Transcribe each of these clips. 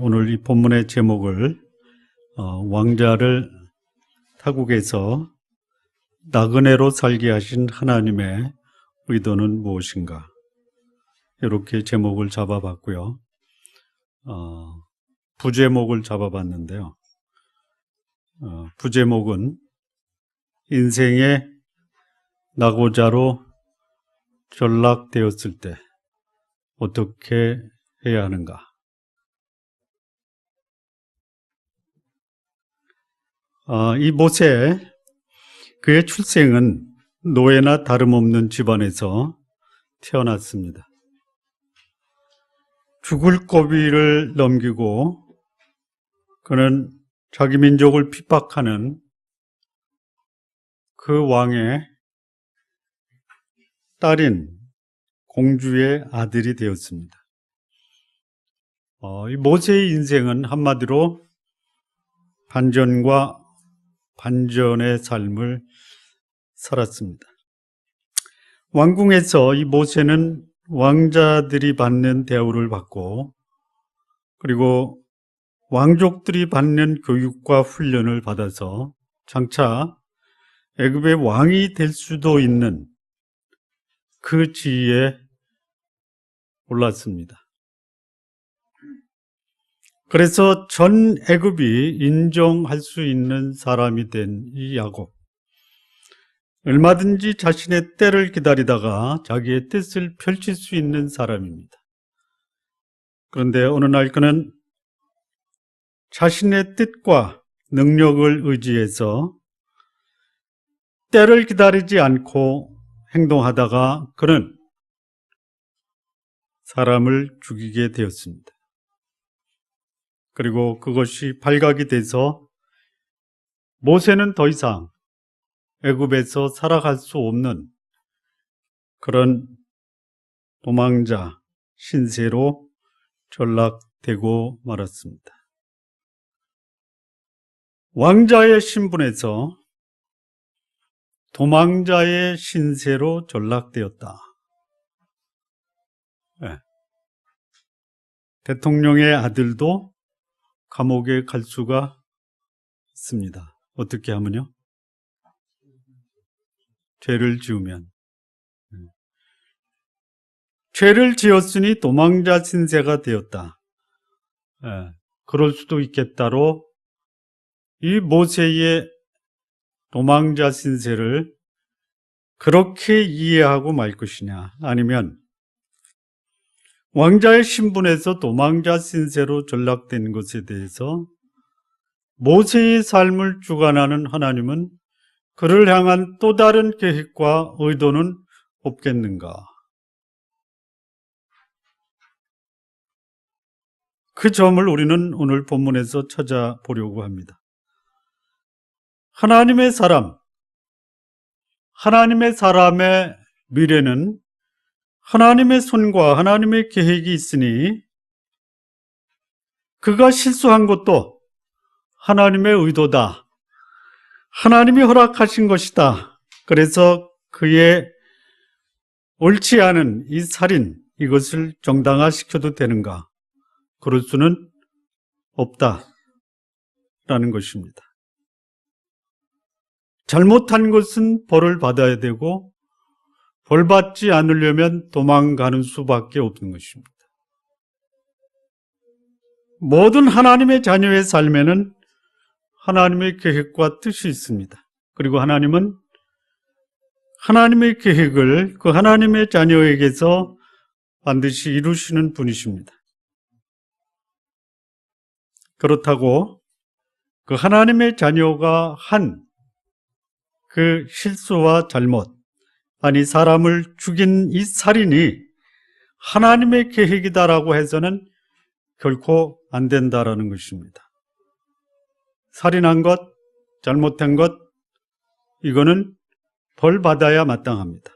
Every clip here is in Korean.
오늘 이 본문의 제목을 왕자를 타국에서 나그네로 살게 하신 하나님의 의도는 무엇인가, 이렇게 제목을 잡아봤고요. 부제목을 잡아봤는데요. 부제목은 인생의 낙오자로 전락되었을 때 어떻게 해야 하는가. 이 모세, 그의 출생은 노예나 다름없는 집안에서 태어났습니다. 죽을 고비를 넘기고 그는 자기 민족을 핍박하는 그 왕의 딸인 공주의 아들이 되었습니다. 이 모세의 인생은 한마디로 반전과 반전의 삶을 살았습니다. 왕궁에서 이 모세는 왕자들이 받는 대우를 받고, 그리고 왕족들이 받는 교육과 훈련을 받아서 장차 애굽의 왕이 될 수도 있는 그 지위에 올랐습니다. 그래서 전 애굽이 인정할 수 있는 사람이 된 이 야곱, 얼마든지 자신의 때를 기다리다가 자기의 뜻을 펼칠 수 있는 사람입니다. 그런데 어느 날 그는 자신의 뜻과 능력을 의지해서 때를 기다리지 않고 행동하다가 그는 사람을 죽이게 되었습니다. 그리고 그것이 발각이 돼서 모세는 더 이상 애굽에서 살아갈 수 없는 그런 도망자 신세로 전락되고 말았습니다. 왕자의 신분에서 도망자의 신세로 전락되었다. 네. 대통령의 아들도 감옥에 갈 수가 있습니다. 어떻게 하면요? 죄를 지으면. 죄를 지었으니 도망자 신세가 되었다. 그럴 수도 있겠다로 이 모세의 도망자 신세를 그렇게 이해하고 말 것이냐, 아니면 왕자의 신분에서 도망자 신세로 전락된 것에 대해서 모세의 삶을 주관하는 하나님은 그를 향한 또 다른 계획과 의도는 없겠는가? 그 점을 우리는 오늘 본문에서 찾아보려고 합니다. 하나님의 사람의 미래는 하나님의 손과 하나님의 계획이 있으니 그가 실수한 것도 하나님의 의도다. 하나님이 허락하신 것이다. 그래서 그의 옳지 않은 이 살인, 이것을 정당화시켜도 되는가? 그럴 수는 없다라는 것입니다. 잘못한 것은 벌을 받아야 되고 벌 받지 않으려면 도망가는 수밖에 없는 것입니다. 모든 하나님의 자녀의 삶에는 하나님의 계획과 뜻이 있습니다. 그리고 하나님은 하나님의 계획을 그 하나님의 자녀에게서 반드시 이루시는 분이십니다. 그렇다고 그 하나님의 자녀가 한 그 실수와 잘못, 아니 사람을 죽인 이 살인이 하나님의 계획이다라고 해서는 결코 안 된다라는 것입니다. 살인한 것, 잘못한 것, 이거는 벌 받아야 마땅합니다.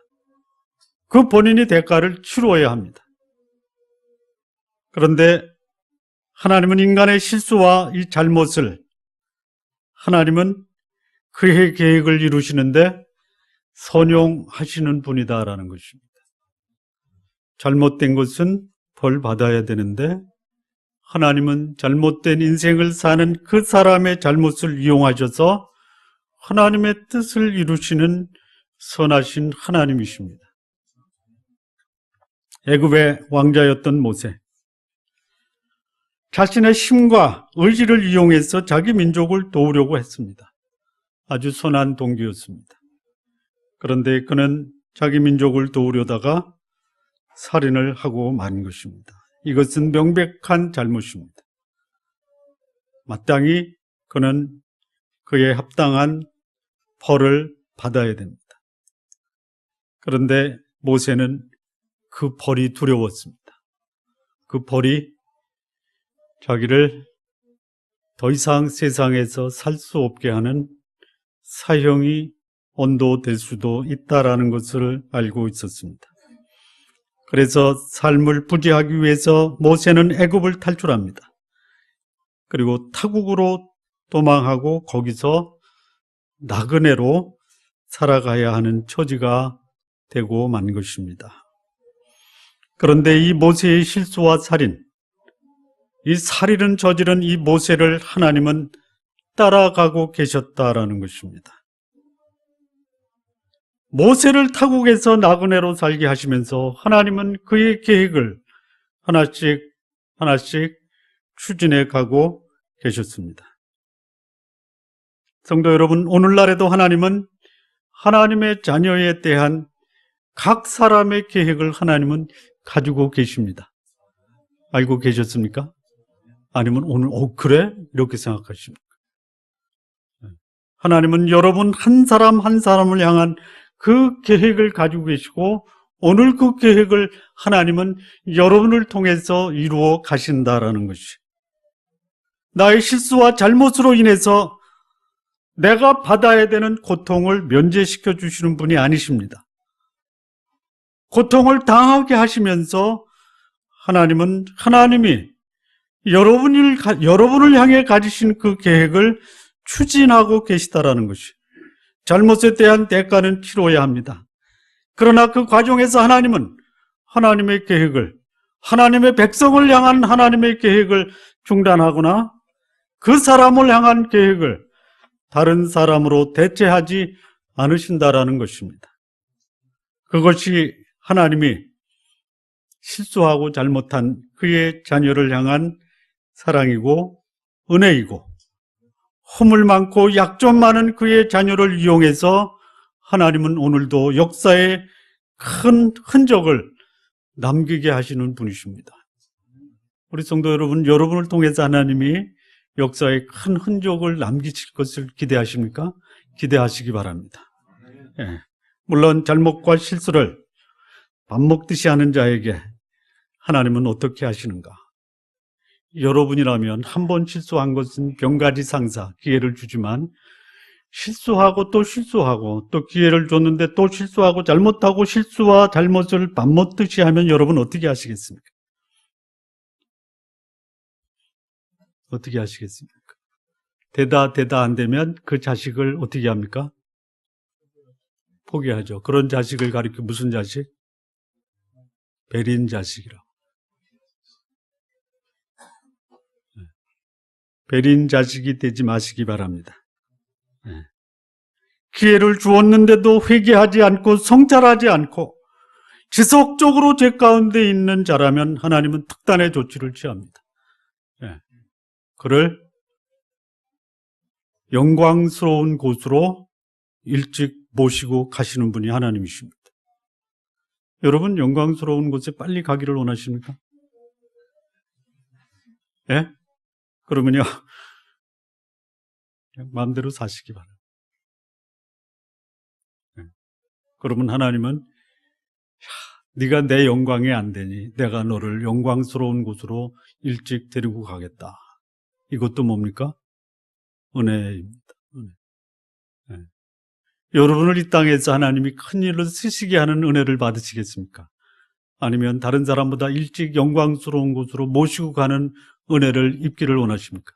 그 본인이 대가를 치러야 합니다. 그런데 하나님은 인간의 실수와 이 잘못을, 하나님은 그의 계획을 이루시는데 선용하시는 분이다라는 것입니다. 잘못된 것은 벌 받아야 되는데 하나님은 잘못된 인생을 사는 그 사람의 잘못을 이용하셔서 하나님의 뜻을 이루시는 선하신 하나님이십니다. 애굽의 왕자였던 모세, 자신의 힘과 의지를 이용해서 자기 민족을 도우려고 했습니다. 아주 선한 동기였습니다. 그런데 그는 자기 민족을 도우려다가 살인을 하고 만 것입니다. 이것은 명백한 잘못입니다. 마땅히 그는 그에 합당한 벌을 받아야 됩니다. 그런데 모세는 그 벌이 두려웠습니다. 그 벌이 자기를 더 이상 세상에서 살 수 없게 하는 사형이 언도될 수도 있다라는 것을 알고 있었습니다. 그래서 삶을 부지하기 위해서 모세는 애굽을 탈출합니다. 그리고 타국으로 도망하고 거기서 나그네로 살아가야 하는 처지가 되고 만 것입니다. 그런데 이 모세의 실수와 살인, 이 살인을 저지른 이 모세를 하나님은 따라가고 계셨다라는 것입니다. 모세를 타국에서 나그네로 살게 하시면서 하나님은 그의 계획을 하나씩 하나씩 추진해 가고 계셨습니다. 성도 여러분, 오늘날에도 하나님은 하나님의 자녀에 대한 각 사람의 계획을 하나님은 가지고 계십니다. 알고 계셨습니까? 아니면 오늘 그래? 이렇게 생각하십니까? 하나님은 여러분 한 사람 한 사람을 향한 그 계획을 가지고 계시고 오늘 그 계획을 하나님은 여러분을 통해서 이루어 가신다라는 것이, 나의 실수와 잘못으로 인해서 내가 받아야 되는 고통을 면제시켜 주시는 분이 아니십니다. 고통을 당하게 하시면서 하나님은 하나님이 여러분을 향해 가지신 그 계획을 추진하고 계시다라는 것이, 잘못에 대한 대가는 치러야 합니다. 그러나 그 과정에서 하나님은 하나님의 계획을, 하나님의 백성을 향한 하나님의 계획을 중단하거나 그 사람을 향한 계획을 다른 사람으로 대체하지 않으신다라는 것입니다. 그것이 하나님이 실수하고 잘못한 그의 자녀를 향한 사랑이고 은혜이고, 허물 많고 약점 많은 그의 자녀를 이용해서 하나님은 오늘도 역사에 큰 흔적을 남기게 하시는 분이십니다. 우리 성도 여러분, 여러분을 통해서 하나님이 역사에 큰 흔적을 남기실 것을 기대하십니까? 기대하시기 바랍니다. 예. 물론 잘못과 실수를 밥 먹듯이 하는 자에게 하나님은 어떻게 하시는가? 여러분이라면 한 번 실수한 것은 병가지상사 기회를 주지만, 실수하고 또 실수하고 또 기회를 줬는데 또 실수하고 잘못하고 실수와 잘못을 밥 먹듯이 하면 여러분 어떻게 하시겠습니까? 어떻게 하시겠습니까? 되다 안 되면 그 자식을 어떻게 합니까? 포기하죠. 그런 자식을 가리켜 무슨 자식? 베린 자식이라고. 베린 자식이 되지 마시기 바랍니다. 기회를 주었는데도 회개하지 않고 성찰하지 않고 지속적으로 죄 가운데 있는 자라면 하나님은 특단의 조치를 취합니다. 그를 영광스러운 곳으로 일찍 모시고 가시는 분이 하나님이십니다. 여러분, 영광스러운 곳에 빨리 가기를 원하십니까? 예? 그러면요, 마음대로 사시기 바랍니다. 그러면 하나님은 네가 내 영광에 안 되니 내가 너를 영광스러운 곳으로 일찍 데리고 가겠다. 이것도 뭡니까? 은혜입니다. 은혜. 네. 여러분을 이 땅에서 하나님이 큰 일로 쓰시게 하는 은혜를 받으시겠습니까? 아니면 다른 사람보다 일찍 영광스러운 곳으로 모시고 가는 은혜를 입기를 원하십니까?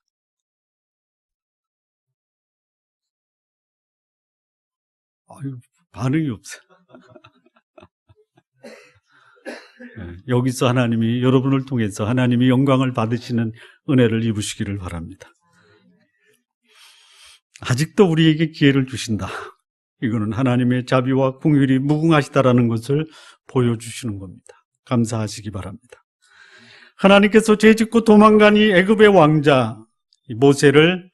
아유, 반응이 없어요. 여기서 하나님이 여러분을 통해서 하나님이 영광을 받으시는 은혜를 입으시기를 바랍니다. 아직도 우리에게 기회를 주신다. 이거는 하나님의 자비와 긍휼이 무궁하시다라는 것을 보여주시는 겁니다. 감사하시기 바랍니다. 하나님께서 죄짓고 도망간 이 애굽의 왕자 모세를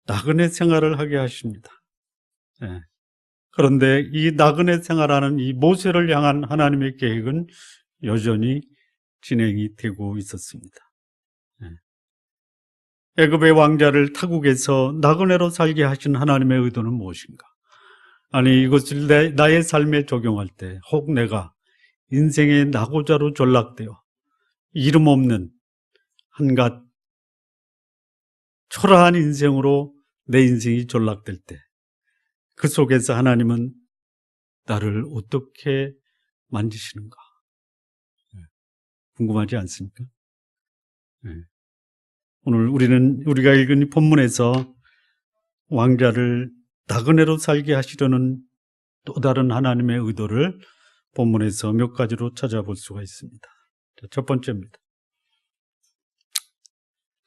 나그네 생활을 하게 하십니다. 그런데 이 나그네 생활하는 이 모세를 향한 하나님의 계획은 여전히 진행이 되고 있었습니다. 애굽의 왕자를 타국에서 나그네로 살게 하신 하나님의 의도는 무엇인가? 아니, 이것을 나의 삶에 적용할 때 혹 내가 인생의 낙오자로 전락되어 이름 없는 한갓 초라한 인생으로 내 인생이 전락될 때 그 속에서 하나님은 나를 어떻게 만지시는가? 궁금하지 않습니까? 오늘 우리가 읽은 이 본문에서 왕자를 나그네로 살게 하시려는 또 다른 하나님의 의도를 본문에서 몇 가지로 찾아볼 수가 있습니다. 첫 번째입니다.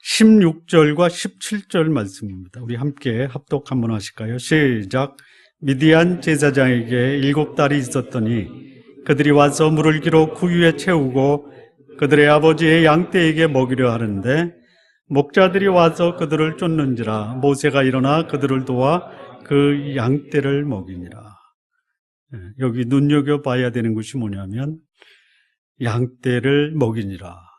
16절과 17절 말씀입니다. 우리 함께 합독 한번 하실까요? 시작. 미디안 제사장에게 7달이 있었더니 그들이 와서 물을 기로 구유에 채우고 그들의 아버지의 양떼에게 먹이려 하는데 목자들이 와서 그들을 쫓는지라 모세가 일어나 그들을 도와 그 양떼를 먹이니라. 여기 눈여겨봐야 되는 것이 뭐냐면 양떼를 먹이니라.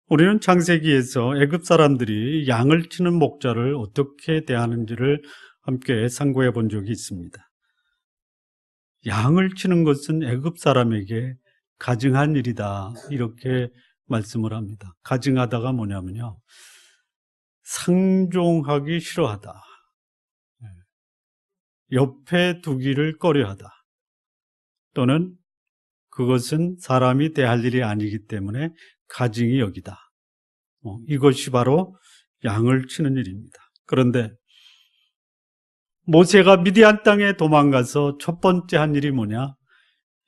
우리는 창세기에서 애굽 사람들이 양을 치는 목자를 어떻게 대하는지를 함께 상고해 본 적이 있습니다. 양을 치는 것은 애굽 사람에게 가증한 일이다, 이렇게 말씀을 합니다. 가증하다가 뭐냐면요, 상종하기 싫어하다, 옆에 두기를 꺼려하다, 또는 그것은 사람이 대할 일이 아니기 때문에 가증히 여기다. 이것이 바로 양을 치는 일입니다. 그런데 모세가 미디안 땅에 도망가서 첫 번째 한 일이 뭐냐?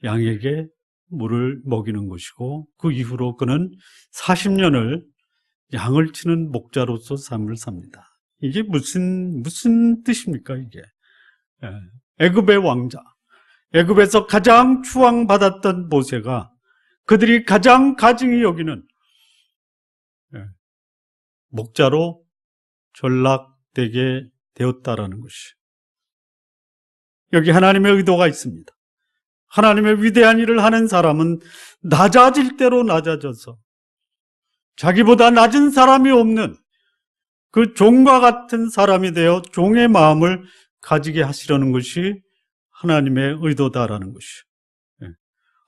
양에게 물을 먹이는 것이고, 그 이후로 그는 40년을 양을 치는 목자로서 삶을 삽니다. 이게 무슨 뜻입니까, 이게? 애굽의 왕자, 애굽에서 가장 추앙받았던 모세가 그들이 가장 가증히 여기는 목자로 전락되게 되었다라는 것이, 여기 하나님의 의도가 있습니다. 하나님의 위대한 일을 하는 사람은 낮아질 대로 낮아져서 자기보다 낮은 사람이 없는 그 종과 같은 사람이 되어 종의 마음을 가지게 하시려는 것이 하나님의 의도다라는 것이,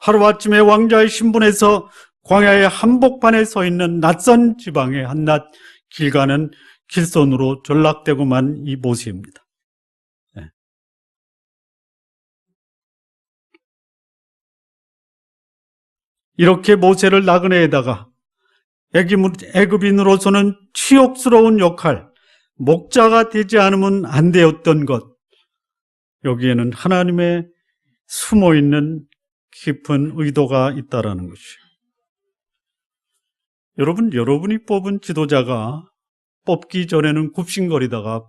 하루아침에 왕자의 신분에서 광야의 한복판에 서 있는 낯선 지방의 한낱 길 가는 길손으로 전락되고만 이 모세입니다. 이렇게 모세를 나그네에다가 애굽인으로서는 치욕스러운 역할, 목자가 되지 않으면 안 되었던 것, 여기에는 하나님의 숨어있는 깊은 의도가 있다라는 것이, 여러분이 뽑은 지도자가 뽑기 전에는 굽신거리다가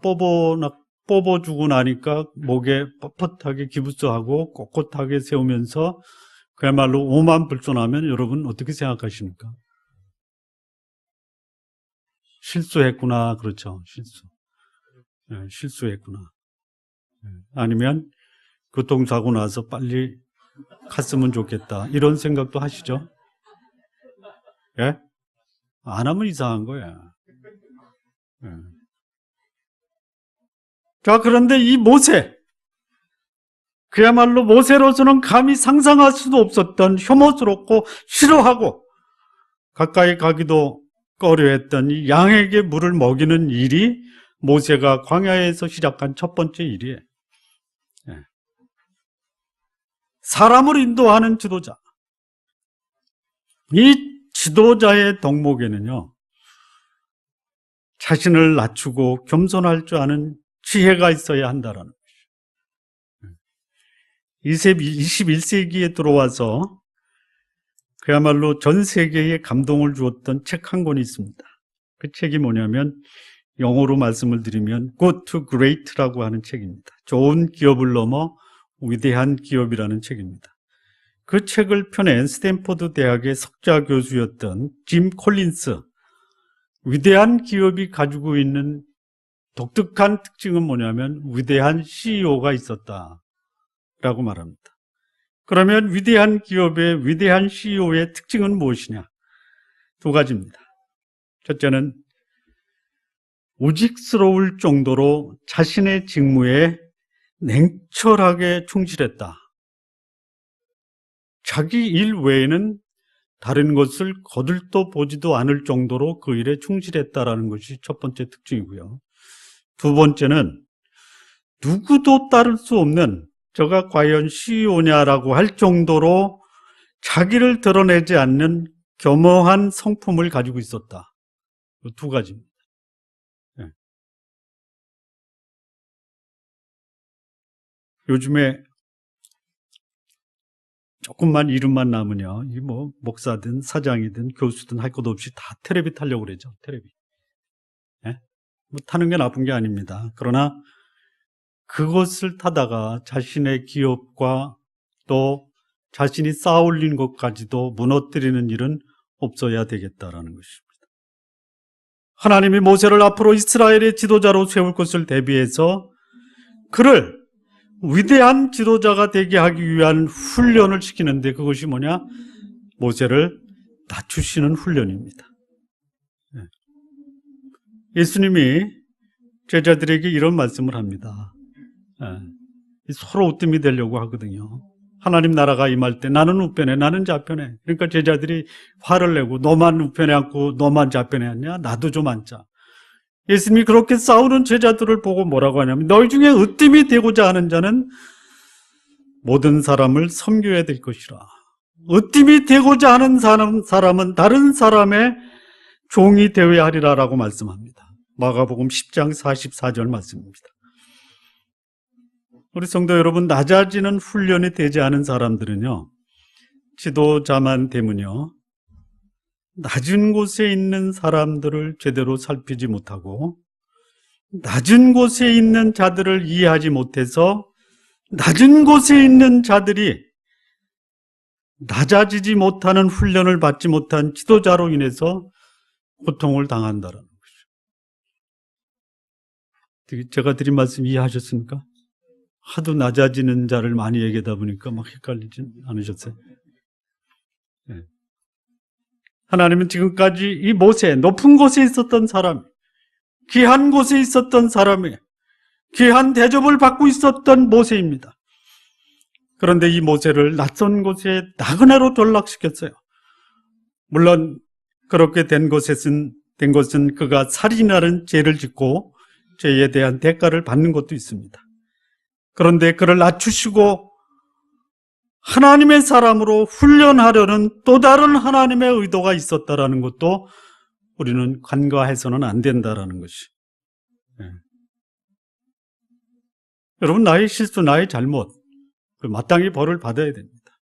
뽑아주고 나니까 목에 뻣뻣하게 기부스하고 꼿꼿하게 세우면서 그야말로 오만불손하면 여러분 어떻게 생각하십니까? 실수했구나, 그렇죠? 실수했구나. 아니면 교통사고 나서 빨리 갔으면 좋겠다, 이런 생각도 하시죠? 예? 안 하면 이상한 거야. 자, 그런데 이 모세, 그야말로 모세로서는 감히 상상할 수도 없었던, 혐오스럽고 싫어하고 가까이 가기도 꺼려했던 이 양에게 물을 먹이는 일이 모세가 광야에서 시작한 첫 번째 일이에요. 사람을 인도하는 지도자, 이 지도자의 덕목에는요, 자신을 낮추고 겸손할 줄 아는 지혜가 있어야 한다라는 것이죠. 21세기에 들어와서 그야말로 전 세계에 감동을 주었던 책 한 권이 있습니다. 그 책이 뭐냐면 영어로 말씀을 드리면 Good to Great라고 하는 책입니다. 좋은 기업을 넘어 위대한 기업이라는 책입니다. 그 책을 펴낸 스탠포드 대학의 석좌 교수였던 짐 콜린스, 위대한 기업이 가지고 있는 독특한 특징은 뭐냐면 위대한 CEO가 있었다라고 말합니다. 그러면 위대한 기업의 위대한 CEO의 특징은 무엇이냐? 두 가지입니다. 첫째는 우직스러울 정도로 자신의 직무에 냉철하게 충실했다. 자기 일 외에는 다른 것을 거들떠 보지도 않을 정도로 그 일에 충실했다라는 것이 첫 번째 특징이고요. 두 번째는 누구도 따를 수 없는 저가 과연 CEO냐라고 할 정도로 자기를 드러내지 않는 겸허한 성품을 가지고 있었다. 두 가지입니다. 네. 요즘에 조금만 이름만 남으냐, 이 뭐 목사든 사장이든 교수든 할 것 없이 다 텔레비 타려고 그러죠. 텔레비. 네? 뭐 타는 게 나쁜 게 아닙니다. 그러나 그것을 타다가 자신의 기업과 또 자신이 쌓아올린 것까지도 무너뜨리는 일은 없어야 되겠다라는 것입니다. 하나님이 모세를 앞으로 이스라엘의 지도자로 세울 것을 대비해서 그를 위대한 지도자가 되게 하기 위한 훈련을 시키는데 그것이 뭐냐? 모세를 낮추시는 훈련입니다. 예수님이 제자들에게 이런 말씀을 합니다. 서로 으뜸이 되려고 하거든요. 하나님 나라가 임할 때 나는 우편에 나는 좌편에. 그러니까 제자들이 화를 내고 너만 우편에 앉고 너만 좌편에 앉냐? 나도 좀 앉자. 예수님이 그렇게 싸우는 제자들을 보고 뭐라고 하냐면 너희 중에 으뜸이 되고자 하는 자는 모든 사람을 섬겨야 될 것이라. 으뜸이 되고자 하는 사람은 다른 사람의 종이 되어야 하리라라고 말씀합니다. 마가복음 10장 44절 말씀입니다. 우리 성도 여러분, 낮아지는 훈련이 되지 않은 사람들은요, 지도자만 되면요, 낮은 곳에 있는 사람들을 제대로 살피지 못하고 낮은 곳에 있는 자들을 이해하지 못해서 낮은 곳에 있는 자들이 낮아지지 못하는 훈련을 받지 못한 지도자로 인해서 고통을 당한다는 것이죠. 제가 드린 말씀 이해하셨습니까? 하도 낮아지는 자를 많이 얘기하다 보니까 막 헷갈리지 않으셨어요? 네. 하나님은 지금까지 이 모세, 높은 곳에 있었던 사람, 귀한 곳에 있었던 사람이 귀한 대접을 받고 있었던 모세입니다. 그런데 이 모세를 낯선 곳에 나그네로 전락시켰어요. 물론 그렇게 된 것은 그가 살인하는 죄를 짓고 죄에 대한 대가를 받는 것도 있습니다. 그런데 그를 낮추시고 하나님의 사람으로 훈련하려는 또 다른 하나님의 의도가 있었다라는 것도 우리는 간과해서는 안 된다라는 것이. 네. 여러분, 나의 실수, 나의 잘못, 마땅히 벌을 받아야 됩니다.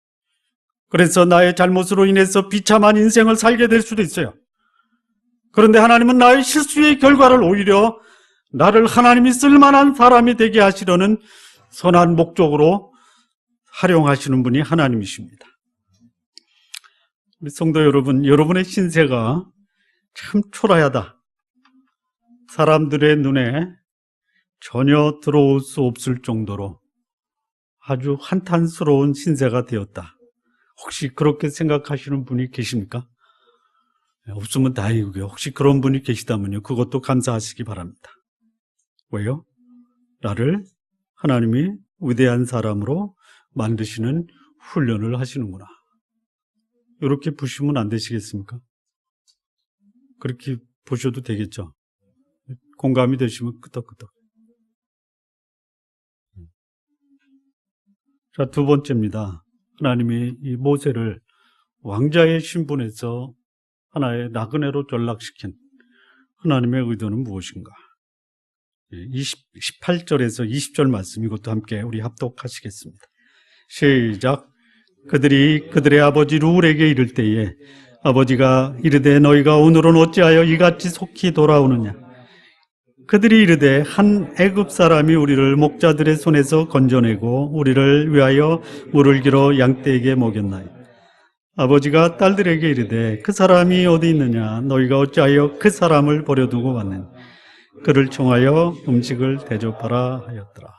그래서 나의 잘못으로 인해서 비참한 인생을 살게 될 수도 있어요. 그런데 하나님은 나의 실수의 결과를 오히려 나를 하나님이 쓸만한 사람이 되게 하시려는 선한 목적으로 활용하시는 분이 하나님이십니다. 우리 성도 여러분, 여러분의 신세가 참 초라하다. 사람들의 눈에 전혀 들어올 수 없을 정도로 아주 한탄스러운 신세가 되었다. 혹시 그렇게 생각하시는 분이 계십니까? 없으면 다행이고요. 혹시 그런 분이 계시다면요, 그것도 감사하시기 바랍니다. 왜요? 나를 하나님이 위대한 사람으로 만드시는 훈련을 하시는구나. 이렇게 보시면 안 되시겠습니까? 그렇게 보셔도 되겠죠. 공감이 되시면 끄덕끄덕. 자, 두 번째입니다. 하나님이 이 모세를 왕자의 신분에서 하나의 나그네로 전락시킨 하나님의 의도는 무엇인가? 18절에서 20절 말씀, 이것도 함께 우리 합독하시겠습니다. 시작. 그들이 그들의 아버지 룰에게 이를 때에 아버지가 이르되 너희가 오늘은 어찌하여 이같이 속히 돌아오느냐. 그들이 이르되 한 애굽 사람이 우리를 목자들의 손에서 건져내고 우리를 위하여 물을 길어 양떼에게 먹였나이다. 아버지가 딸들에게 이르되 그 사람이 어디 있느냐. 너희가 어찌하여 그 사람을 버려두고 왔느냐. 그를 청하여 음식을 대접하라 하였더라.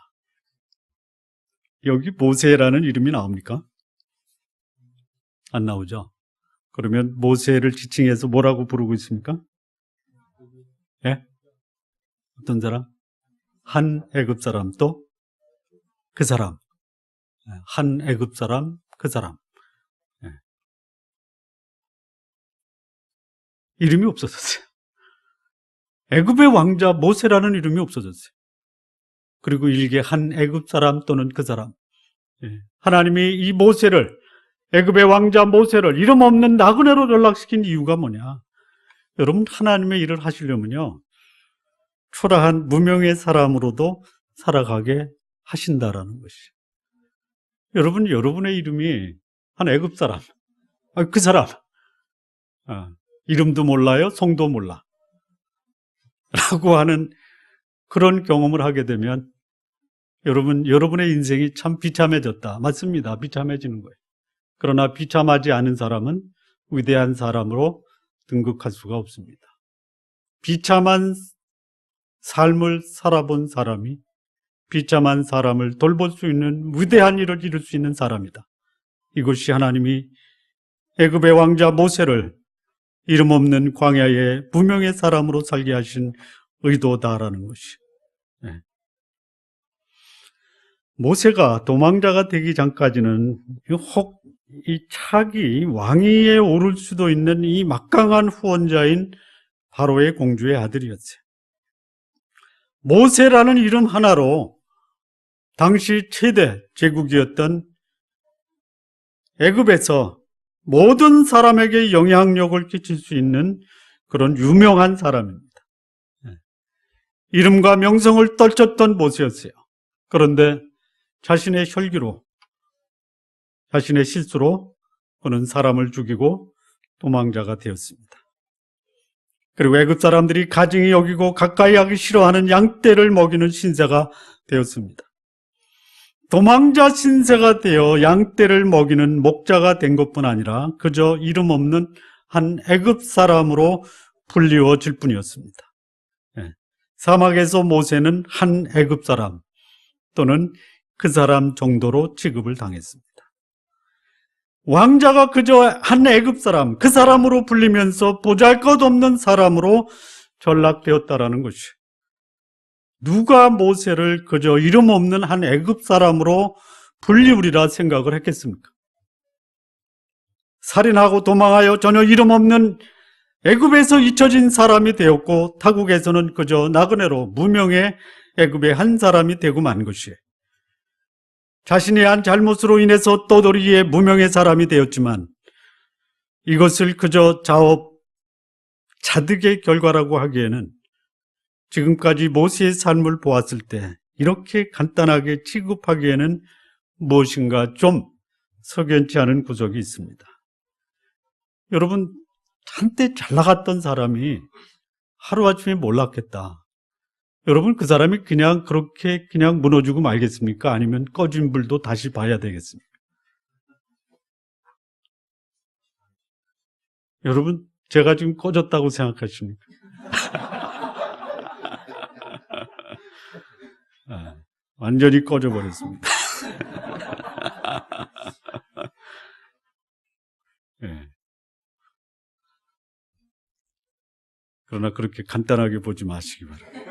여기 모세라는 이름이 나옵니까? 안 나오죠? 그러면 모세를 지칭해서 뭐라고 부르고 있습니까? 예? 어떤 사람? 한 애굽 사람, 또 그 사람. 한 애굽 사람, 그 사람. 예. 이름이 없어졌어요. 애굽의 왕자 모세라는 이름이 없어졌어요. 그리고 일개 한 애굽 사람 또는 그 사람. 예. 하나님이 이 모세를, 애굽의 왕자 모세를 이름 없는 나그네로 전락시킨 이유가 뭐냐? 여러분, 하나님의 일을 하시려면요, 초라한 무명의 사람으로도 살아가게 하신다라는 것이에요. 여러분, 여러분의 이름이 한 애굽 사람, 그 사람, 이름도 몰라요, 성도 몰라 라고 하는 그런 경험을 하게 되면 여러분의 인생이 참 비참해졌다. 맞습니다. 비참해지는 거예요. 그러나 비참하지 않은 사람은 위대한 사람으로 등극할 수가 없습니다. 비참한 삶을 살아본 사람이 비참한 사람을 돌볼 수 있는 위대한 일을 이룰 수 있는 사람이다. 이것이 하나님이 애굽의 왕자 모세를 이름 없는 광야의 무명의 사람으로 살게 하신 의도다라는 것이. 네. 모세가 도망자가 되기 전까지는 혹 이 차기 왕위에 오를 수도 있는 이 막강한 후원자인 바로의 공주의 아들이었어요. 모세라는 이름 하나로 당시 최대 제국이었던 애굽에서 모든 사람에게 영향력을 끼칠 수 있는 그런 유명한 사람입니다. 이름과 명성을 떨쳤던 모세였어요. 그런데 자신의 혈기로, 자신의 실수로 그는 사람을 죽이고 도망자가 되었습니다. 그리고 애굽 사람들이 가증히 여기고 가까이 하기 싫어하는 양떼를 먹이는 신세가 되었습니다. 도망자 신세가 되어 양떼를 먹이는 목자가 된 것뿐 아니라 그저 이름 없는 한 애굽 사람으로 불리워질 뿐이었습니다. 사막에서 모세는 한 애굽 사람 또는 그 사람 정도로 취급을 당했습니다. 왕자가 그저 한 애굽 사람, 그 사람으로 불리면서 보잘것없는 사람으로 전락되었다라는 것이에요. 누가 모세를 그저 이름 없는 한 애굽 사람으로 불리우리라 생각을 했겠습니까? 살인하고 도망하여 전혀 이름 없는 애굽에서 잊혀진 사람이 되었고 타국에서는 그저 나그네로 무명의 애굽의 한 사람이 되고 만 것이에요. 자신의 한 잘못으로 인해서 떠돌이의 무명의 사람이 되었지만 이것을 그저 자득의 결과라고 하기에는 지금까지 모세의 삶을 보았을 때 이렇게 간단하게 취급하기에는 무엇인가 좀 석연치 않은 구석이 있습니다. 여러분, 한때 잘 나갔던 사람이 하루아침에 몰락했다. 여러분, 그 사람이 그냥 그렇게 그냥 무너지고 말겠습니까? 아니면 꺼진 불도 다시 봐야 되겠습니까? 여러분, 제가 지금 꺼졌다고 생각하십니까? 완전히 꺼져버렸습니다. 네. 그러나 그렇게 간단하게 보지 마시기 바랍니다.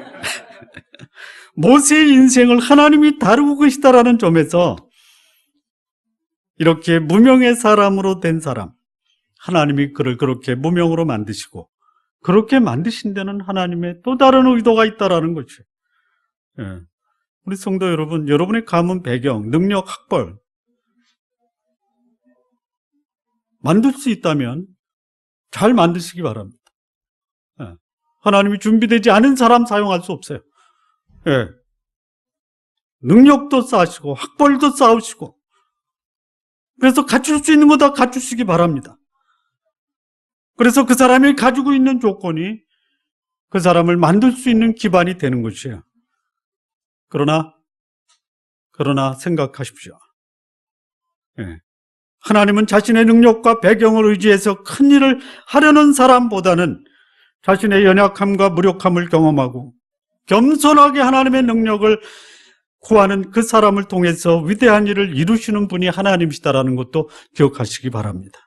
모세의 인생을 하나님이 다루고 계시다라는 점에서 이렇게 무명의 사람으로 된 사람, 하나님이 그를 그렇게 무명으로 만드시고 그렇게 만드신 데는 하나님의 또 다른 의도가 있다라는 거죠. 예. 우리 성도 여러분, 여러분의 가문 배경, 능력, 학벌 만들 수 있다면 잘 만드시기 바랍니다. 예. 하나님이 준비되지 않은 사람 사용할 수 없어요. 예. 능력도 쌓으시고 학벌도 쌓으시고 그래서 갖출 수 있는 거 다 갖추시기 바랍니다. 그래서 그 사람이 가지고 있는 조건이 그 사람을 만들 수 있는 기반이 되는 것이에요. 그러나 생각하십시오. 예. 하나님은 자신의 능력과 배경을 의지해서 큰 일을 하려는 사람보다는 자신의 연약함과 무력함을 경험하고 겸손하게 하나님의 능력을 구하는 그 사람을 통해서 위대한 일을 이루시는 분이 하나님이시다라는 것도 기억하시기 바랍니다.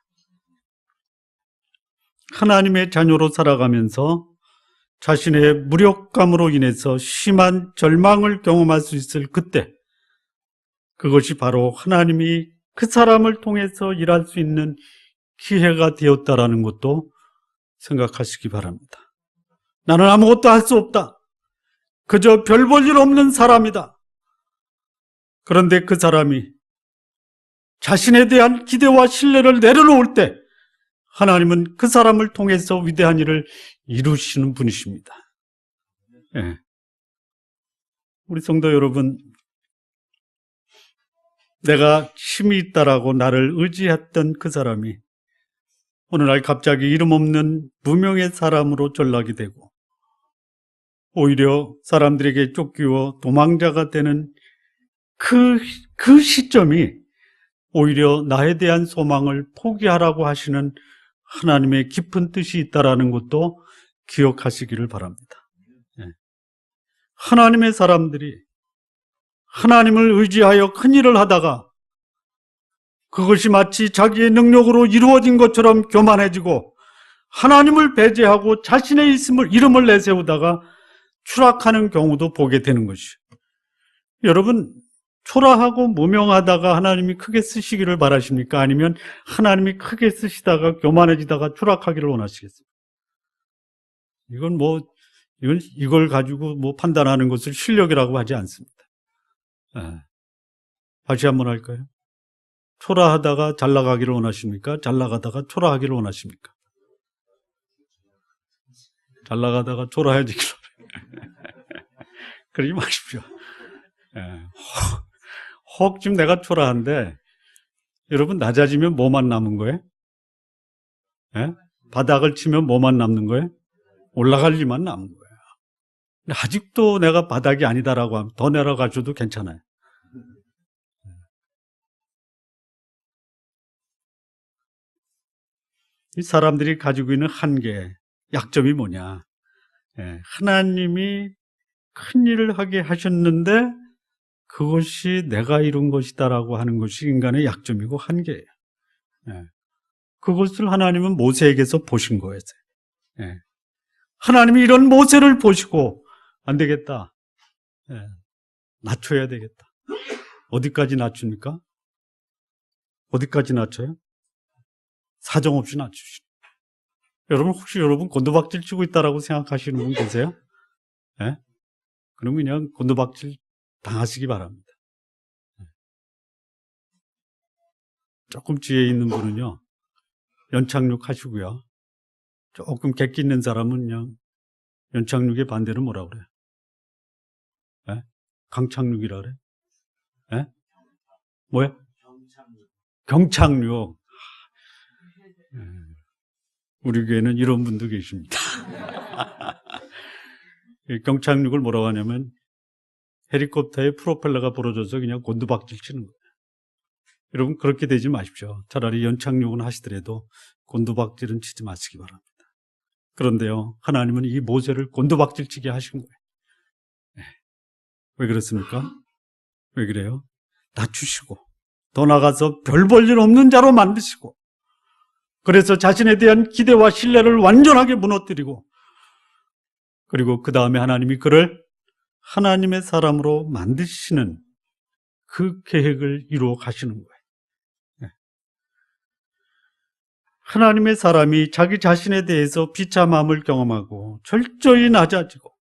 하나님의 자녀로 살아가면서 자신의 무력감으로 인해서 심한 절망을 경험할 수 있을 그때, 그것이 바로 하나님이 그 사람을 통해서 일할 수 있는 기회가 되었다라는 것도 생각하시기 바랍니다. 나는 아무것도 할 수 없다. 그저 별 볼 일 없는 사람이다. 그런데 그 사람이 자신에 대한 기대와 신뢰를 내려놓을 때 하나님은 그 사람을 통해서 위대한 일을 이루시는 분이십니다. 네. 우리 성도 여러분, 내가 힘이 있다라고 나를 의지했던 그 사람이 어느 날 갑자기 이름 없는 무명의 사람으로 전락이 되고 오히려 사람들에게 쫓기워 도망자가 되는 그 시점이 오히려 나에 대한 소망을 포기하라고 하시는 하나님의 깊은 뜻이 있다라는 것도 기억하시기를 바랍니다. 하나님의 사람들이 하나님을 의지하여 큰 일을 하다가 그것이 마치 자기의 능력으로 이루어진 것처럼 교만해지고 하나님을 배제하고 자신의 이름을 내세우다가 추락하는 경우도 보게 되는 것이에요. 여러분, 초라하고 무명하다가 하나님이 크게 쓰시기를 바라십니까? 아니면 하나님이 크게 쓰시다가 교만해지다가 추락하기를 원하시겠습니까? 이걸 가지고 판단하는 것을 실력이라고 하지 않습니다. 다시 한번 할까요? 초라하다가 잘 나가기를 원하십니까? 잘 나가다가 초라하기를 원하십니까? 잘 나가다가 초라해지기를 그러지 마십시오. 혹 지금 내가 초라한데 여러분, 낮아지면 뭐만 남은 거예요? 바닥을 치면 뭐만 남는 거예요? 올라갈 일만 남은 거예요. 근데 아직도 내가 바닥이 아니다라고 하면 더 내려가셔도 괜찮아요. 이 사람들이 가지고 있는 한계, 약점이 뭐냐? 하나님이 큰 일을 하게 하셨는데 그것이 내가 이룬 것이다라고 하는 것이 인간의 약점이고 한계예요. 그것을 하나님은 모세에게서 보신 거예요. 하나님이 이런 모세를 보시고 안 되겠다. 낮춰야 되겠다. 어디까지 낮춥니까? 어디까지 낮춰요? 사정없이 낮추시죠. 여러분, 혹시 곤두박질 치고 있다라고 생각하시는 분 계세요? 그러면 그냥 곤두박질 당하시기 바랍니다. 조금 지혜 있는 분은요, 연착륙 하시고요. 조금 객기 있는 사람은 그냥 연착륙의 반대는 뭐라 그래요? 강착륙이라 그래? 뭐야? 경착륙. 우리 교회는 이런 분도 계십니다. 경착륙을 뭐라고 하냐면 헬리콥터의 프로펠러가 부러져서 그냥 곤두박질 치는 거예요. 여러분, 그렇게 되지 마십시오. 차라리 연착륙은 하시더라도 곤두박질은 치지 마시기 바랍니다. 그런데요, 하나님은 이 모세를 곤두박질 치게 하신 거예요. 왜 그렇습니까? 왜 그래요? 낮추시고 더 나아가서 별 볼 일 없는 자로 만드시고, 그래서 자신에 대한 기대와 신뢰를 완전하게 무너뜨리고, 그리고 그 다음에 하나님이 그를 하나님의 사람으로 만드시는 그 계획을 이루어 가시는 거예요. 하나님의 사람이 자기 자신에 대해서 비참함을 경험하고 철저히 낮아지고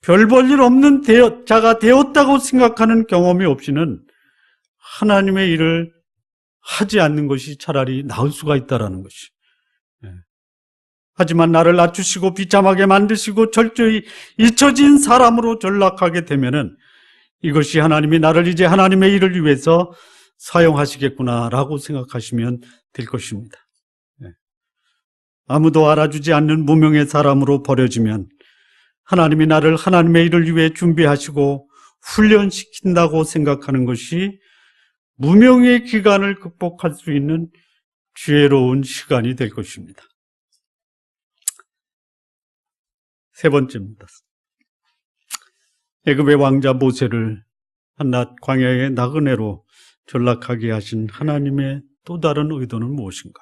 별 볼 일 없는 자가 되었다고 생각하는 경험이 없이는 하나님의 일을 하지 않는 것이 차라리 나을 수가 있다라는 것이. 하지만 나를 낮추시고 비참하게 만드시고 철저히 잊혀진 사람으로 전락하게 되면은 이것이 하나님이 나를 이제 하나님의 일을 위해서 사용하시겠구나라고 생각하시면 될 것입니다. 아무도 알아주지 않는 무명의 사람으로 버려지면 하나님이 나를 하나님의 일을 위해 준비하시고 훈련시킨다고 생각하는 것이 무명의 기간을 극복할 수 있는 지혜로운 시간이 될 것입니다. 세 번째입니다. 애굽의 왕자 모세를 한낱 광야의 나그네로 전락하게 하신 하나님의 또 다른 의도는 무엇인가?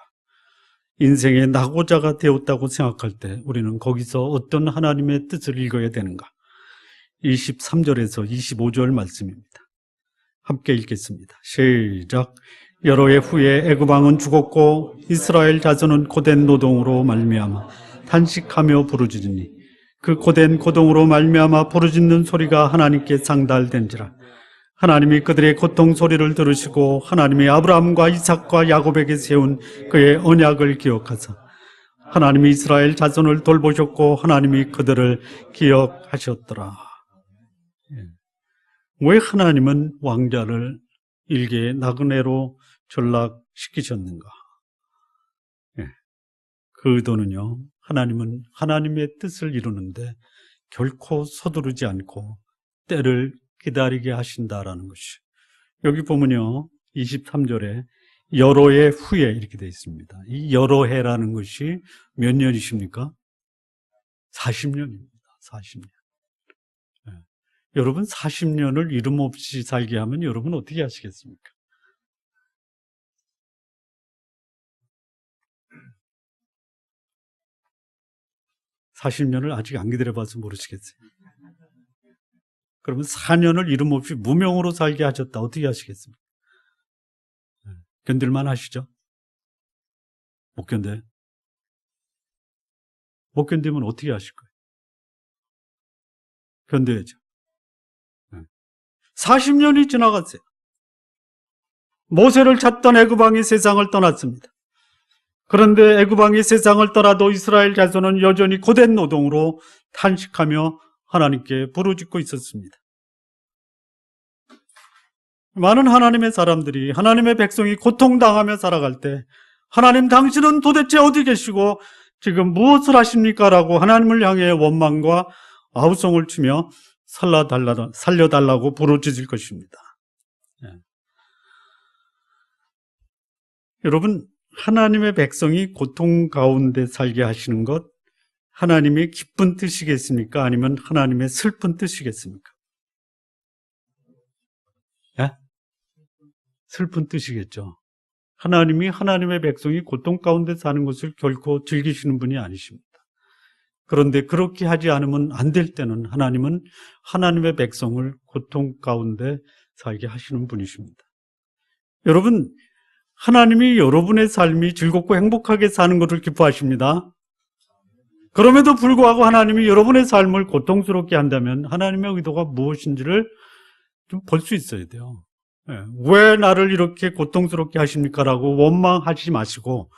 인생의 낙오자가 되었다고 생각할 때 우리는 거기서 어떤 하나님의 뜻을 읽어야 되는가? 23절에서 25절 말씀입니다. 함께 읽겠습니다. 시작. 여러 해 후에 애굽 왕은 죽었고 이스라엘 자손은 고된 노동으로 말미암아 탄식하며 부르짖으니 그 고된 고동으로 말미암아 부르짖는 소리가 하나님께 상달된지라. 하나님이 그들의 고통 소리를 들으시고 하나님이 아브라함과 이삭과 야곱에게 세운 그의 언약을 기억하사 하나님이 이스라엘 자손을 돌보셨고 하나님이 그들을 기억하셨더라. 왜 하나님은 왕자를 일개의 나그네로 전락시키셨는가? 그 의도는요, 하나님은 하나님의 뜻을 이루는데 결코 서두르지 않고 때를 기다리게 하신다라는 것이죠. 여기 보면요, 23절에 여러 해 후에 이렇게 되어 있습니다. 이 여러 해라는 것이 몇 년이십니까? 40년입니다. 40년. 여러분 40년을 이름 없이 살게 하면 여러분 어떻게 하시겠습니까? (40년을) 아직 안 기다려봐서 모르시겠어요. 그러면 4년을 이름 없이 무명으로 살게 하셨다. 어떻게 하시겠습니까? 견딜만 하시죠? 못 견뎌요? 못 견디면 어떻게 하실 거예요? 견뎌야죠. 40년이 지나갔어요. 모세를 찾던 애굽 왕이 세상을 떠났습니다. 그런데 애굽 왕이 세상을 떠나도 이스라엘 자손은 여전히 고된 노동으로 탄식하며 하나님께 부르짖고 있었습니다. 많은 하나님의 사람들이, 하나님의 백성이 고통당하며 살아갈 때 하나님 당신은 도대체 어디 계시고 지금 무엇을 하십니까? 라고 하나님을 향해 원망과 아우성을 치며 살려달라고 부르짖을 것입니다. 여러분, 하나님의 백성이 고통 가운데 살게 하시는 것, 하나님의 기쁜 뜻이겠습니까? 아니면 하나님의 슬픈 뜻이겠습니까? 슬픈 뜻이겠죠. 하나님이 하나님의 백성이 고통 가운데 사는 것을 결코 즐기시는 분이 아니십니다. 그런데 그렇게 하지 않으면 안 될 때는 하나님은 하나님의 백성을 고통 가운데 살게 하시는 분이십니다. 여러분, 하나님이 여러분의 삶이 즐겁고 행복하게 사는 것을 기뻐하십니다. 그럼에도 불구하고 하나님이 여러분의 삶을 고통스럽게 한다면 하나님의 의도가 무엇인지를 좀 볼 수 있어야 돼요. 왜 나를 이렇게 고통스럽게 하십니까? 라고 원망하지 마시고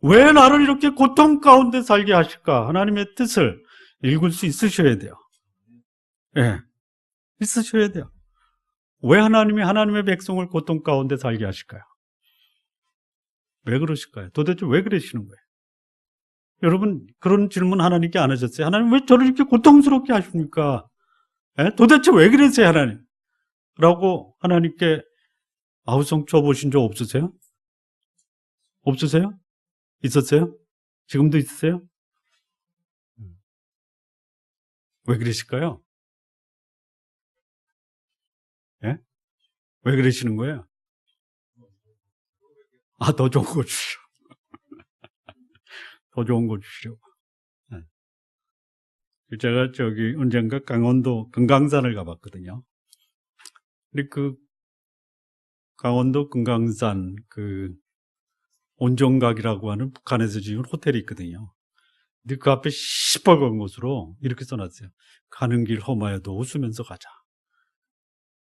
왜 나를 이렇게 고통 가운데 살게 하실까? 하나님의 뜻을 읽을 수 있으셔야 돼요. 있으셔야 돼요. 왜 하나님이 하나님의 백성을 고통 가운데 살게 하실까요? 왜 그러실까요? 도대체 왜 그러시는 거예요? 여러분, 그런 질문 하나님께 안 하셨어요? 하나님 왜 저를 이렇게 고통스럽게 하십니까? 도대체 왜 그러세요, 하나님? 라고 하나님께 아우성 쳐보신 적 없으세요? 없으세요? 있었어요? 지금도 있으세요? 왜 그러실까요? 왜 그러시는 거예요? 더 좋은 거 주시오. 더 좋은 거 주시려고. 제가 언젠가 강원도 금강산을 가봤거든요. 근데 강원도 금강산 온정각이라고 하는 북한에서 지은 호텔이 있거든요. 근데 그 앞에 시뻘건 곳으로 이렇게 써놨어요. 가는 길 험하여도 웃으면서 가자.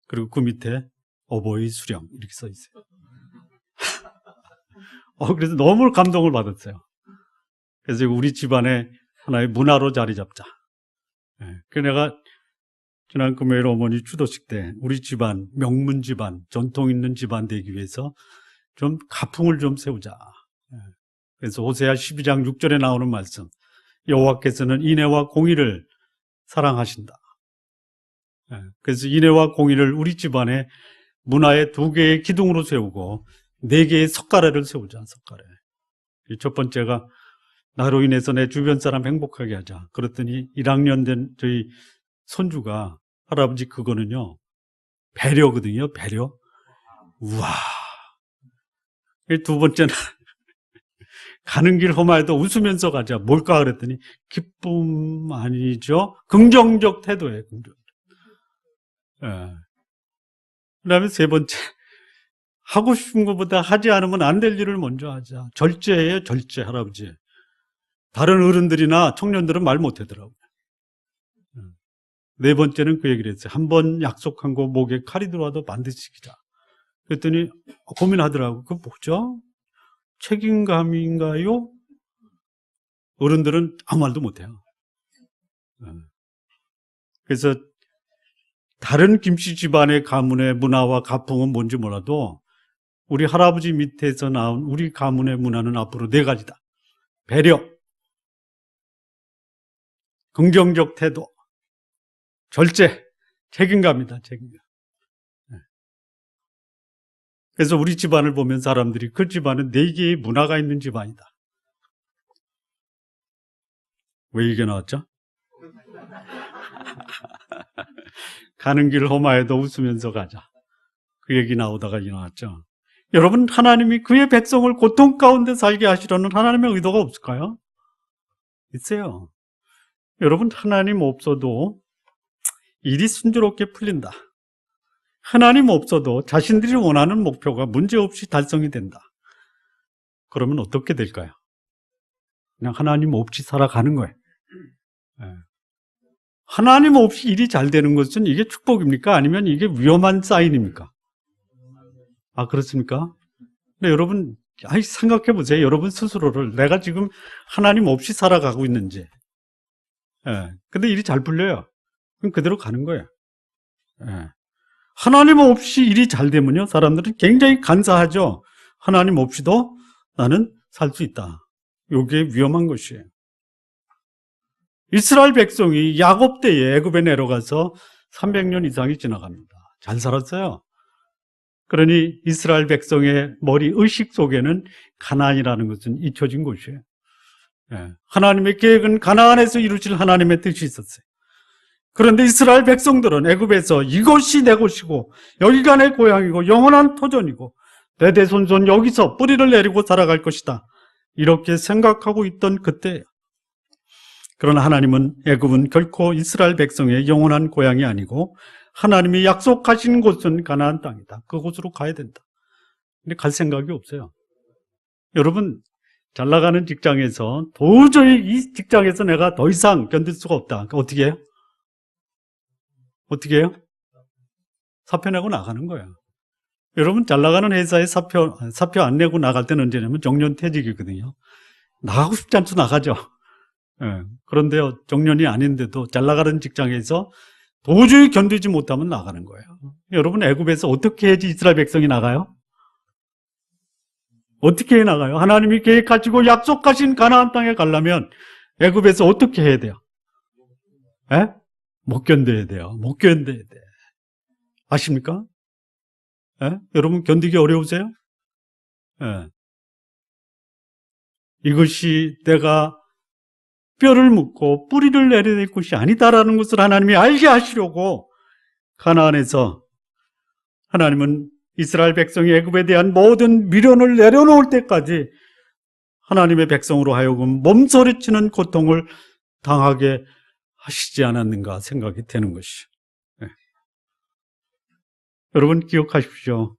그리고 그 밑에 어버이 수령 이렇게 써 있어요. 그래서 너무 감동을 받았어요. 그래서 우리 집안에 하나의 문화로 자리 잡자. 그래서 내가 지난 금요일 어머니 추도식 때 우리 집안, 명문 집안, 전통 있는 집안 되기 위해서 좀 가풍을 좀 세우자. 그래서 호세아 12장 6절에 나오는 말씀, 여호와께서는 인애와 공의를 사랑하신다. 그래서 인애와 공의를 우리 집안에 문화의 2개의 기둥으로 세우고 4개의 석가래를 세우자. 석가래. 첫 번째가 나로 인해서 내 주변 사람 행복하게 하자. 그랬더니 1학년 된 저희 손주가 할아버지 그거는요 배려거든요. 배려. 우와. 두 번째는 가는 길 험하여도 웃으면서 가자. 뭘까 그랬더니 기쁨 아니죠. 긍정적 태도예요. 긍정적. 그다음에 세 번째, 하고 싶은 것보다 하지 않으면 안 될 일을 먼저 하자. 절제예요. 절제. 할아버지. 다른 어른들이나 청년들은 말 못하더라고요. 네 번째는 그 얘기를 했어요. 한 번 약속한 거 목에 칼이 들어와도 반드시 지키자. 그랬더니 고민하더라고요. 그거 뭐죠? 책임감인가요? 어른들은 아무 말도 못해요. 그래서 다른 김씨 집안의 가문의 문화와 가풍은 뭔지 몰라도 우리 할아버지 밑에서 나온 우리 가문의 문화는 앞으로 4가지다. 배려, 긍정적 태도, 절제, 책임감이다. 책임감. 그래서 우리 집안을 보면 사람들이 그 집안은 4개의 문화가 있는 집안이다. 왜 이게 나왔죠? 가는 길 험하여도 웃으면서 가자. 그 얘기 나오다가 이 나왔죠. 여러분, 하나님이 그의 백성을 고통 가운데 살게 하시려는 하나님의 의도가 없을까요? 있어요. 여러분, 하나님 없어도 일이 순조롭게 풀린다. 하나님 없어도 자신들이 원하는 목표가 문제없이 달성이 된다. 그러면 어떻게 될까요? 그냥 하나님 없이 살아가는 거예요. 하나님 없이 일이 잘 되는 것은 이게 축복입니까? 아니면 이게 위험한 사인입니까? 아, 그렇습니까? 근데 여러분, 생각해 보세요. 여러분 스스로를 내가 지금 하나님 없이 살아가고 있는지. 근데 일이 잘 풀려요. 그럼 그대로 가는 거예요. 하나님 없이 일이 잘 되면요, 사람들은 굉장히 간사하죠. 하나님 없이도 나는 살 수 있다. 이게 위험한 것이에요. 이스라엘 백성이 야곱 때에 애굽에 내려가서 300년 이상이 지나갑니다. 잘 살았어요. 그러니 이스라엘 백성의 머리 의식 속에는 가나안이라는 것은 잊혀진 곳이에요. 하나님의 계획은 가나안에서 이루어질 하나님의 뜻이 있었어요. 그런데 이스라엘 백성들은 애굽에서 이것이 내 곳이고 여기가 내 고향이고 영원한 토전이고 대대손손 여기서 뿌리를 내리고 살아갈 것이다. 이렇게 생각하고 있던 그때, 그러나 하나님은 애굽은 결코 이스라엘 백성의 영원한 고향이 아니고 하나님이 약속하신 곳은 가나안 땅이다. 그곳으로 가야 된다. 근데 갈 생각이 없어요. 여러분, 잘 나가는 직장에서 도저히 이 직장에서 내가 더 이상 견딜 수가 없다. 그러니까 어떻게 해요? 어떻게 해요? 사표 내고 나가는 거예요. 여러분, 잘 나가는 회사에 사표 안 내고 나갈 때는 언제냐면 정년퇴직이거든요. 나가고 싶지 않죠. 나가죠. 그런데요, 정년이 아닌데도 잘 나가는 직장에서 도저히 견디지 못하면 나가는 거예요. 여러분, 애굽에서 어떻게 해야지 이스라엘 백성이 나가요? 어떻게 해 나가요? 하나님이 계획하시고 약속하신 가나안 땅에 가려면 애굽에서 어떻게 해야 돼요? 못 견뎌야 돼요. 못 견뎌야 돼. 아십니까? 여러분, 견디기 어려우세요? 이것이 내가 뼈를 묻고 뿌리를 내려낼 것이 아니다라는 것을 하나님이 알게 하시려고 가나안에서 하나님은 이스라엘 백성이 애굽에 대한 모든 미련을 내려놓을 때까지 하나님의 백성으로 하여금 몸서리치는 고통을 당하게 하시지 않았는가 생각이 되는 것이죠. 여러분, 기억하십시오.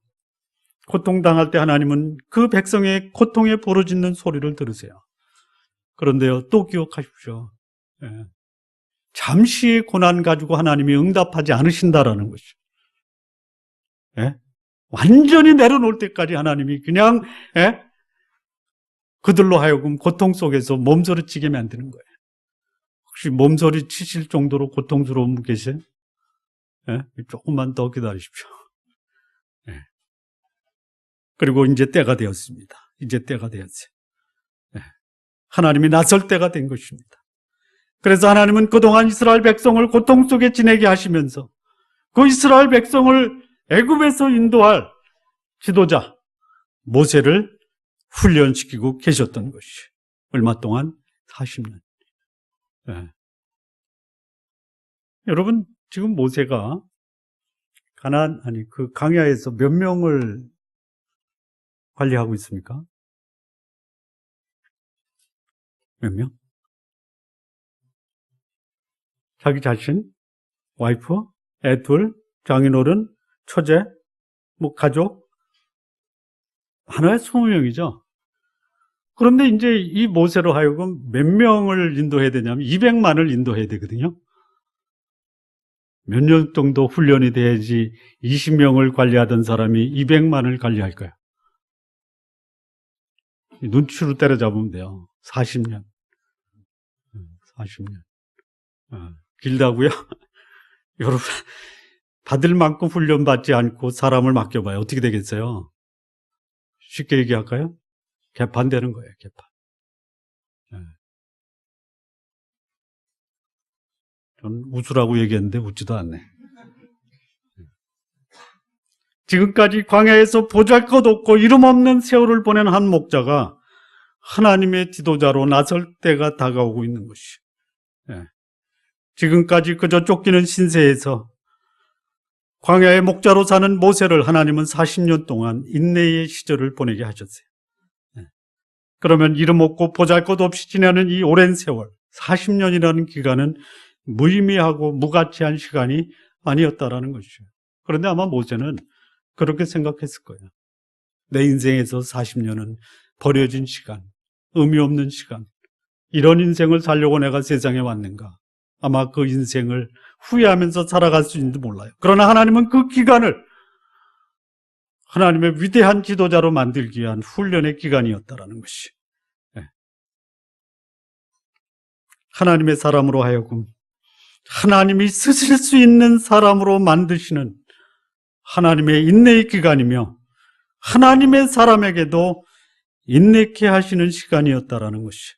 고통당할 때 하나님은 그 백성의 고통에 부르짖는 소리를 들으세요. 그런데요, 또 기억하십시오. 잠시의 고난 가지고 하나님이 응답하지 않으신다라는 것이죠. 완전히 내려놓을 때까지 하나님이 그냥 그들로 하여금 고통 속에서 몸서리치게 만드는 거예요. 혹시 몸서리 치실 정도로 고통스러운 분 계세요? 예? 조금만 더 기다리십시오. 예. 그리고 이제 때가 되었습니다. 이제 때가 되었어요. 예. 하나님이 나설 때가 된 것입니다. 그래서 하나님은 그동안 이스라엘 백성을 고통 속에 지내게 하시면서 그 이스라엘 백성을 애굽에서 인도할 지도자 모세를 훈련시키고 계셨던 것이 얼마 동안? 40년. 예. 여러분, 지금 모세가 그 광야에서 몇 명을 관리하고 있습니까? 몇 명? 자기 자신, 와이프, 애 둘, 장인어른, 처제, 가족, 하나의 20명이죠. 그런데 이제 이 모세로 하여금 몇 명을 인도해야 되냐면 200만을 인도해야 되거든요. 몇 년 정도 훈련이 돼야지 20명을 관리하던 사람이 200만을 관리할까요? 눈치로 때려잡으면 돼요. 40년. 40년. 길다고요? 여러분, 받을 만큼 훈련받지 않고 사람을 맡겨봐요. 어떻게 되겠어요? 쉽게 얘기할까요? 개판되는 거예요, 개판. 전 웃으라고 얘기했는데 웃지도 않네. 지금까지 광야에서 보잘것없고 이름 없는 세월을 보낸 한 목자가 하나님의 지도자로 나설 때가 다가오고 있는 것이. 지금까지 그저 쫓기는 신세에서 광야의 목자로 사는 모세를 하나님은 40년 동안 인내의 시절을 보내게 하셨어요. 그러면 이름 없고 보잘것없이 지내는 이 오랜 세월, 40년이라는 기간은 무의미하고 무가치한 시간이 아니었다라는 것이죠. 그런데 아마 모세는 그렇게 생각했을 거예요. 내 인생에서 40년은 버려진 시간, 의미 없는 시간, 이런 인생을 살려고 내가 세상에 왔는가. 아마 그 인생을 후회하면서 살아갈 수 있는지 몰라요. 그러나 하나님은 그 기간을 하나님의 위대한 지도자로 만들기 위한 훈련의 기간이었다라는 것이. 하나님의 사람으로 하여금 하나님이 쓰실 수 있는 사람으로 만드시는 하나님의 인내의 기간이며 하나님의 사람에게도 인내케 하시는 시간이었다라는 것이.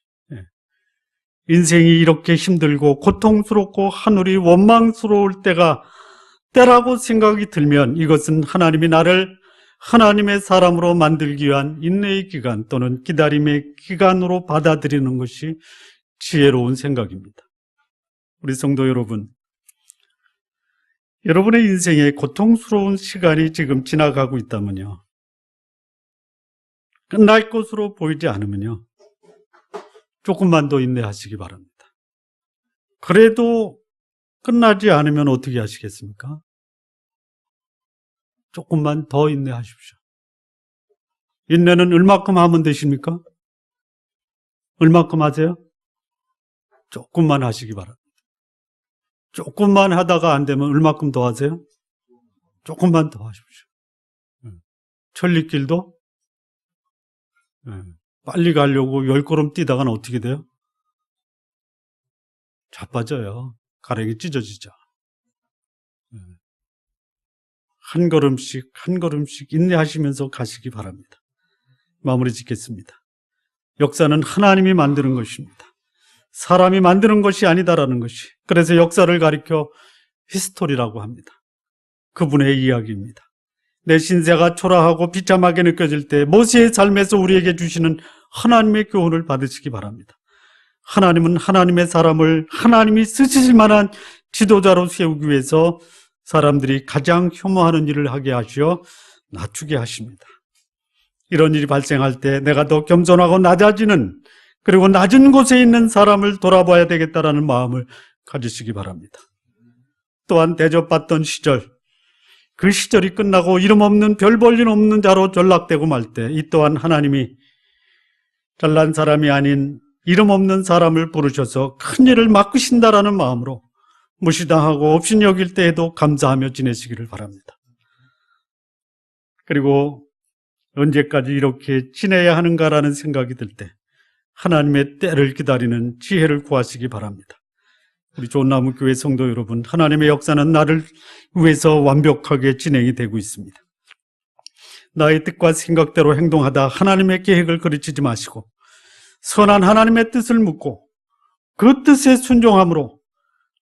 인생이 이렇게 힘들고 고통스럽고 하늘이 원망스러울 때라고 생각이 들면 이것은 하나님이 나를 하나님의 사람으로 만들기 위한 인내의 기간 또는 기다림의 기간으로 받아들이는 것이 지혜로운 생각입니다. 우리 성도 여러분, 여러분의 인생에 고통스러운 시간이 지금 지나가고 있다면요, 끝날 것으로 보이지 않으면요, 조금만 더 인내하시기 바랍니다. 그래도 끝나지 않으면 어떻게 하시겠습니까? 조금만 더 인내하십시오. 인내는 얼마큼 하면 되십니까? 얼마큼 하세요? 조금만 하시기 바랍니다. 조금만 하다가 안 되면 얼마큼 더 하세요? 조금만 더 하십시오. 천리길도 빨리 가려고 10걸음 뛰다가는 어떻게 돼요? 자빠져요. 가랭이 찢어지죠. 한 걸음씩 한 걸음씩 인내하시면서 가시기 바랍니다. 마무리 짓겠습니다. 역사는 하나님이 만드는 것입니다. 사람이 만드는 것이 아니다라는 것이. 그래서 역사를 가리켜 히스토리라고 합니다. 그분의 이야기입니다. 내 신세가 초라하고 비참하게 느껴질 때 모세의 삶에서 우리에게 주시는 하나님의 교훈을 받으시기 바랍니다. 하나님은 하나님의 사람을 하나님이 쓰실 만한 지도자로 세우기 위해서 사람들이 가장 혐오하는 일을 하게 하시어 낮추게 하십니다. 이런 일이 발생할 때 내가 더 겸손하고 낮아지는, 그리고 낮은 곳에 있는 사람을 돌아봐야 되겠다라는 마음을 가지시기 바랍니다. 또한 대접받던 시절, 그 시절이 끝나고 이름 없는 별 볼일 없는 자로 전락되고 말 때 이 또한 하나님이 잘난 사람이 아닌 이름 없는 사람을 부르셔서 큰 일을 맡으신다라는 마음으로 무시당하고 없인 여길 때에도 감사하며 지내시기를 바랍니다. 그리고 언제까지 이렇게 지내야 하는가라는 생각이 들 때 하나님의 때를 기다리는 지혜를 구하시기 바랍니다. 우리 좋은나무교회 성도 여러분, 하나님의 역사는 나를 위해서 완벽하게 진행이 되고 있습니다. 나의 뜻과 생각대로 행동하다 하나님의 계획을 거르치지 마시고 선한 하나님의 뜻을 묻고 그 뜻에 순종함으로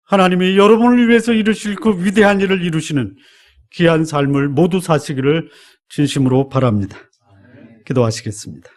하나님이 여러분을 위해서 이루실 그 위대한 일을 이루시는 귀한 삶을 모두 사시기를 진심으로 바랍니다. 기도하시겠습니다.